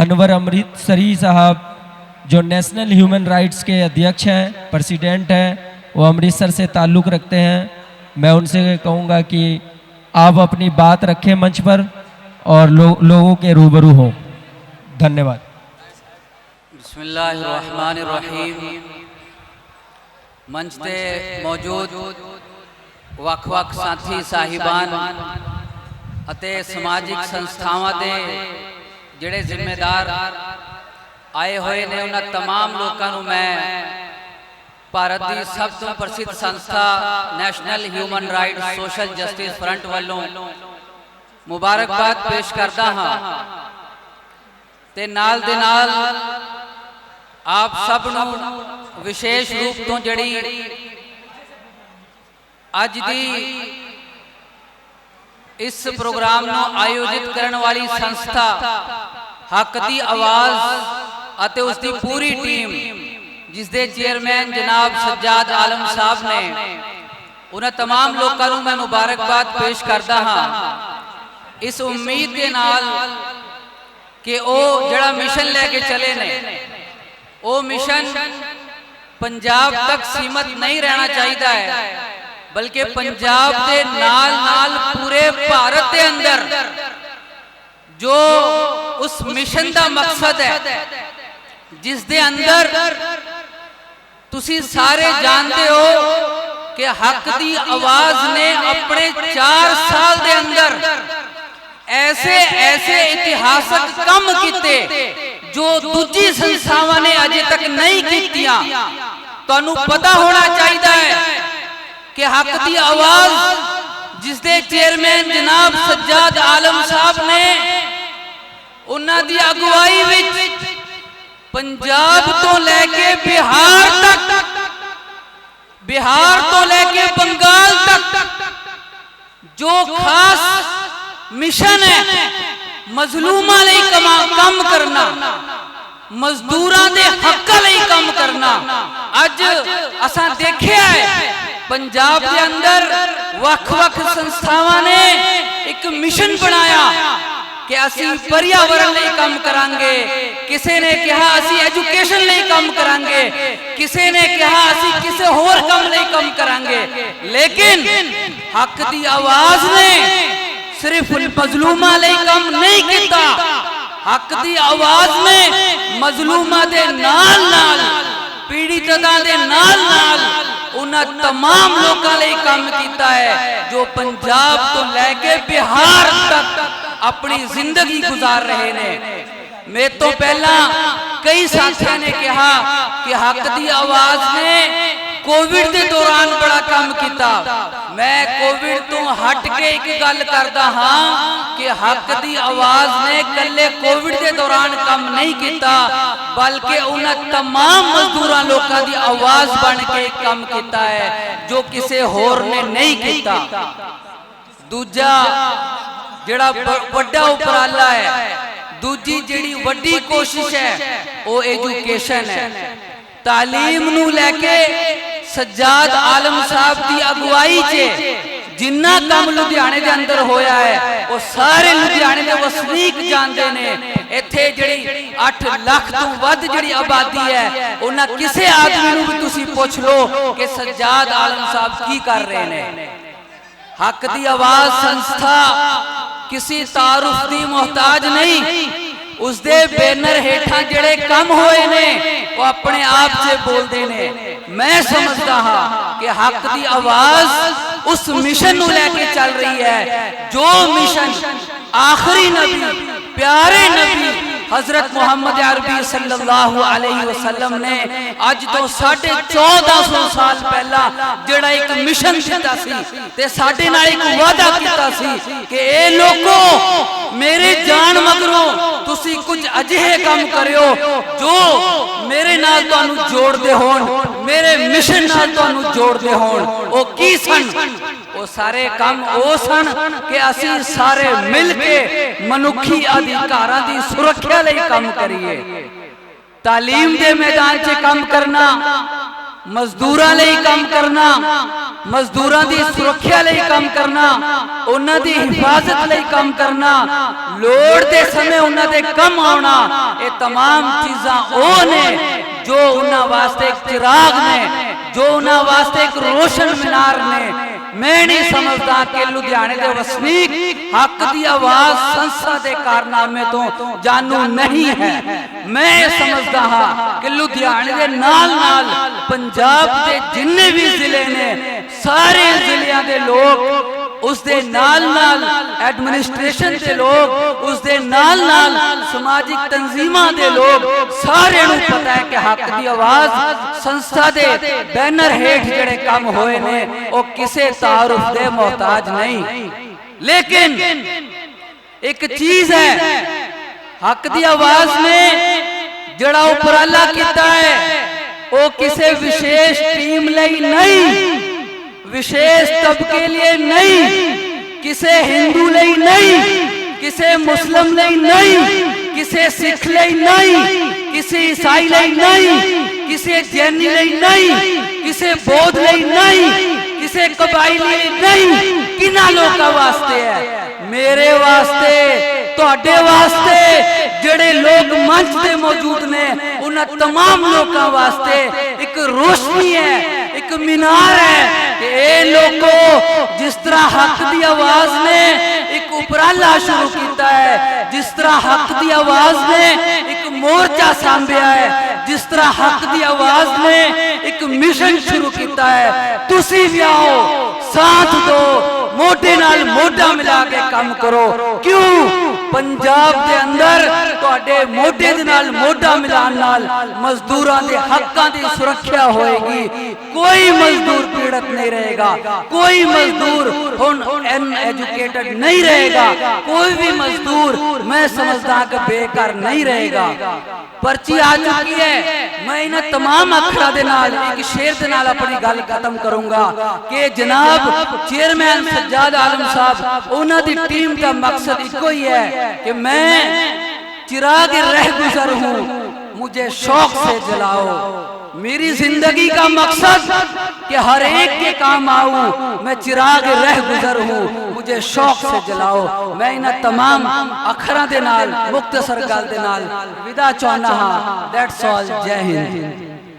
अनवर अमृतसरी साहब जो national human rights के अध्यक्ष हैं, प्रेसिडेंट हैं, वो अमृतसर से ताल्लुक़ रखते हैं। मैं उनसे कहूँगा कि आप अपनी बात रखें मंच पर और लोगों के रूबरू हों। धन्यवाद। बिस्मिल्लाहिर्रहमानिर्रहीम। मंच ते मौजूद ਵੱਖ-ਵੱਖ साथी साहिबान ਅਤੇ समाजिक संस्थावां ਦੇ ਜਿਹੜੇ ਜ਼ਿੰਮੇਦਾਰ आए हुए ने उन्होंने तमाम लोगों को मैं भारत की सब तो प्रसिद्ध संस्था national human rights social justice front वालों मुबारकबाद पेश करता हाँ। ते नाल दे नाल आप सब नूं विशेष रूप तो जड़ी अज दी इस प्रोग्राम नूं आयोजित करने वाली संस्था हक दी आवाज़ अते उसकी पूरी टीम जिसके चेयरमैन जनाब सज्जाद आलम साहब ने उन्हें तमाम लोगों को मैं मुबारकबाद पेश करता हाँ। इस उम्मीद के नाल कि वो जड़ा मिशन लेके चले ने वो मिशन पंजाब तक सीमित नहीं रहना चाहिए है, बल्कि पंजाब के नाल नाल पूरे भारत के अंदर जो उस मिशन का मकसद है जिस दे अंदर तुसी सारे जानते हो कि हक दी आवाज ने अपने 4 साल के अंदर ऐसे ऐसे इतिहासक कम किते जो दूजी संस्थावां ने अजे तक नहीं कीतियां। तुहानू पता होना चाहिए है कि हक दी आवाज जिसके चेयरमैन जनाब सज्जाद आलम साहब ने उन्हां दी अगुवाई विच पंजाब तो लैके बिहार तक, बिहार तो लैके बंगाल तक जो खास मिशन है मजलूमां लई काम करना, मजदूरां दे हक्कां लई काम करना। अज असां देखिया है पंजाब के अंदर वख-वख संस्थावां ने एक मिशन बनाया कि असी पर्यावरण लिए काम करांगे, किसी ने कहा असी एजुकेशन लिए काम करांगे, किसी ने कहा असी किसी होर काम लिए काम करांगे। लेकिन हक दी आवाज ने सिर्फ मजलूमां लिए काम नहीं किया। हक दी आवाज ने मजलूमां दे नाल नाल पीड़ितां दे नाल नाल उन्हां तमाम लोगों लिए काम किया है जो पंजाब तो लैके बिहार तक अपनी जिंदगी गुजार रहे ने। मेरे तो पहला कई साथियों ने कहा कि हक दी आवाज ने कोविड के दौरान बड़ा काम किया। मैं कोविड तो हट के एक गल करदा हाँ कि हक दी आवाज ने कल्ले कोविड के दौरान काम नहीं किया, बल्कि उन्हें तमाम मजदूरां लोगों की आवाज बन के काम किया है जो किसी होर ने नहीं किया। दूजा जिहड़ा वड्डा उपराला है, दूजी जिहड़ी वड्डी कोशिश है वो एजुकेशन है। तालीम नूं लैके सज्जाद आलम साहब की अगुवाई च जिन्ना काम लुधियाने के अंदर होया है वो सारे लुधियाने के वसनीक जानते ने। इत्थे जिहड़ी 8 लाख तो वध जिहड़ी आबादी है उन्हां किसी आदमी नूं भी तुसीं पुछ लो कि सज्जाद आलम साहब की कर रहे ने। हक दी आवाज संस्था किसी तारुफ की मोहताज नहीं। उसदे बैनर हेठा जिहड़े कम होए ने वो अपने आप से बोलते ने। मैं समझता हाँ कि हक की आवाज उस मिशन को लेके चल रही है जो मिशन आखिरी नबी प्यारे नबी हजरत मोहम्मद अरबी सल्लल्लाहु अलैहि वसल्लम ने अज तो 1450 साल पहला जिहड़ा एक मिशन दिता सी ते साडे नाल एक वादा कीता सी कि ए लोगो मेरे जान मगरों तुसी कुछ अजिहे काम करियो जो मेरे नाल तुहानू जोड़दे होण, मेरे मिशन नाल तुहानू जोड़दे होण। ओ की सन? वो सारे काम वो सन कि असी सारे मिल के मनुखी अधिकारां दी सुरक्षा लई काम करिए। तालीम दे मैदान च काम करना, ਮਜ਼ਦੂਰਾਂ ਲਈ ਕੰਮ ਕਰਨਾ, ਮਜ਼ਦੂਰਾਂ ਦੀ ਸੁਰੱਖਿਆ ਲਈ ਕੰਮ ਕਰਨਾ, ਉਹਨਾਂ ਦੀ ਹਿਫਾਜ਼ਤ ਲਈ ਕੰਮ ਕਰਨਾ, ਲੋੜ ਦੇ ਸਮੇਂ ਉਹਨਾਂ ਦੇ ਕੰਮ ਆਉਣਾ, ਇਹ तमाम ਚੀਜ਼ਾਂ ਉਹ ਨੇ ਜੋ ਉਹਨਾਂ ਵਾਸਤੇ ਇੱਕ ਚਿਰਾਗ ਨੇ, ਜੋ ਉਹਨਾਂ ਵਾਸਤੇ ਇੱਕ ਰੋਸ਼ਨ ਮੀਨਾਰ ਨੇ। मैं नहीं समझता कि लुधियाने के वसनीक हक की आवाज संस्था के कारनामे तो जानू नहीं है। मैं समझता हाँ कि लुधियाने के नाल नाल पंजाब के जिन्ने भी जिले ने सारे जिलियां के लोग उसके नाल नाल एडमिनिस्ट्रेशन के लोग उसके नाल नाल समाजिक तंजीमां के लोग सारे नूं पता है कि हक की आवाज संस्था के बैनर हेठ जिहड़े काम होए ने वो किसे तारुफ दे मोहताज नहीं। लेकिन एक चीज है, हक की आवाज ने जिहड़ा उपराला कीता है वो किसी विशेष टीम लई नहीं, विशेष तबके लिए नहीं, किसी हिंदू लई नहीं, किसी मुस्लिम लई नहीं, किसी सिख लई नहीं, किसी ईसाई लई नहीं, किसी जैनी लई नहीं, किसी बौद्ध लई नहीं, किसी कबाइली लई नहीं, किन्हां लोकां वास्ते है? मेरे वास्ते, तुहाडे वास्ते, जिहड़े लोग मंच ते मौजूद ने उन्हां तमाम लोकां वास्ते एक रोशनी है, एक मीनार है कि ए लोगों जिस तरह हक की आवाज ने एक उपराला शुरू किया है, जिस तरह हक की आवाज ने एक मोर्चा सांभिया है, जिस तरह हक की आवाज ने एक मिशन शुरू किया है, तुसी भी आओ, साथ दो, मोढे नाल मोढा मिला के काम करो। क्यों? पंजाब के अंदर तुहाडे मोढे दे नाल मोढा मिलान नाल मजदूरां दे हक्कां दी सुरक्षा होएगी। कोई मजदूर पीड़ित नहीं रहेगा, कोई मजदूर अनएजुकेटेड नहीं रहेगा, कोई भी मजदूर मैं समझदा कि बेकार नहीं रहेगा। पर्ची आ चुकी है, मैं इन तमाम अखरा दे नाल एक शेर दे नाल अपनी गल खत्म करूंगा कि जनाब चेयरमैन सज्जाद आलम साहब उन्हां दी टीम का मकसद इको ही है कि मैं चिराग रह गुजर हूं, मुझे शौक से जलाओ। मेरी जिंदगी का मकसद कि हर एक के काम आऊं, मैं चिराग रह गुजर हूं, मुझे शौक से जलाओ। मैं इन तमाम अखरां दे नाल मुख्तसर गल दे नाल विदा चाहना हां। That's all. जय हिंद।